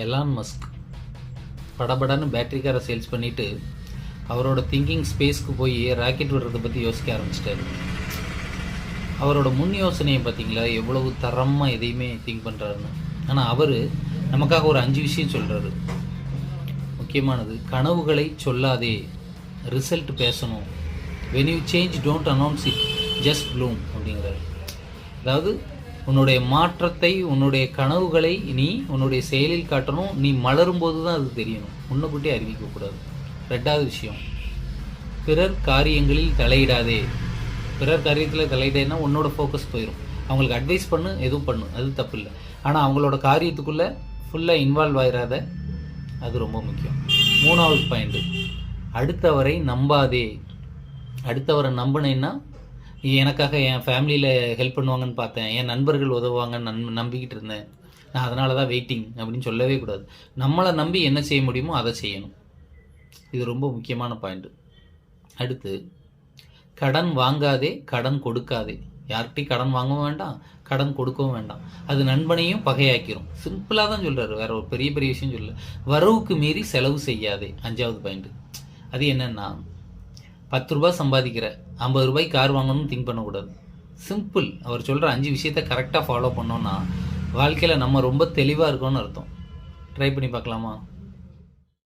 Elon Musk படபடன்னு battery காரை sales பண்ணிவிட்டு அவரோட திங்கிங் ஸ்பேஸ்க்கு போய் ராக்கெட் விடுறதை பற்றி யோசிக்க ஆரம்பிச்சிட்டாரு. அவரோட முன் யோசனையை பார்த்தீங்களா, எவ்வளவு தரமாக எதையுமே திங்க் பண்ணுறாருன்னு. ஆனால் அவர் நமக்காக ஒரு 5 விஷயம் சொல்கிறாரு. முக்கியமானது, கனவுகளை சொல்லாதே, ரிசல்ட் பேசணும். when you change don't announce it, just bloom அப்படிங்கிறாரு. அதாவது உன்னுடைய மாற்றத்தை, உன்னுடைய கனவுகளை நீ உன்னுடைய செயலில் காட்டணும். நீ மலரும் போது தான் அது தெரியணும், முன்னக்கூட்டி அறிவிக்கக்கூடாது. 2வது விஷயம், பிறர் காரியங்களில் தலையிடாதே. பிறர் காரியத்தில் தலையிடேன்னா உன்னோட ஃபோக்கஸ் போயிடும். அவங்களுக்கு அட்வைஸ் பண்ணு, எதுவும் பண்ணு, அது தப்பு இல்லை. ஆனால் அவங்களோட காரியத்துக்குள்ளே ஃபுல்லாக இன்வால்வ் ஆகிடாத, அது ரொம்ப முக்கியம். 3வது பாயிண்ட்டு, அடுத்தவரை நம்பாதே. அடுத்தவரை நம்பினேன்னா, எனக்காக என் ஃபேமிலியில் ஹெல்ப் பண்ணுவாங்கன்னு பார்த்தேன், என் நண்பர்கள் உதவுவாங்கன்னு நம்பிக்கிட்டு இருந்தேன், நான் அதனால தான் வெயிட்டிங் அப்படின்னு சொல்லவே கூடாது. நம்மளை நம்பி என்ன செய்ய முடியுமோ அதை செய்யணும். இது ரொம்ப முக்கியமான பாயிண்ட்டு. அடுத்து, கடன் வாங்காதே, கடன் கொடுக்காதே. யார்கிட்டையும் கடன் வாங்கவும் வேண்டாம், கடன் கொடுக்கவும் வேண்டாம். அது நண்பனையும் பகையாக்கிரும். சிம்பிளாக தான் சொல்கிறாரு, வேற ஒரு பெரிய பெரிய விஷயம் சொல்லல. வரவுக்கு மீறி செலவு செய்யாதே. 5வது பாயிண்ட்டு. அது என்னன்னா, 10 ரூபாய் சம்பாதிக்கிற, 50 ரூபாய் கார் வாங்கணும்னு திங்க் பண்ணக்கூடாது. சிம்பிள். அவர் சொல்கிற 5 விஷயத்தை கரெக்டாக ஃபாலோ பண்ணோன்னா வாழ்க்கையில் நம்ம ரொம்ப தெளிவாக இருக்கோம்னு அர்த்தம். ட்ரை பண்ணி பார்க்கலாமா?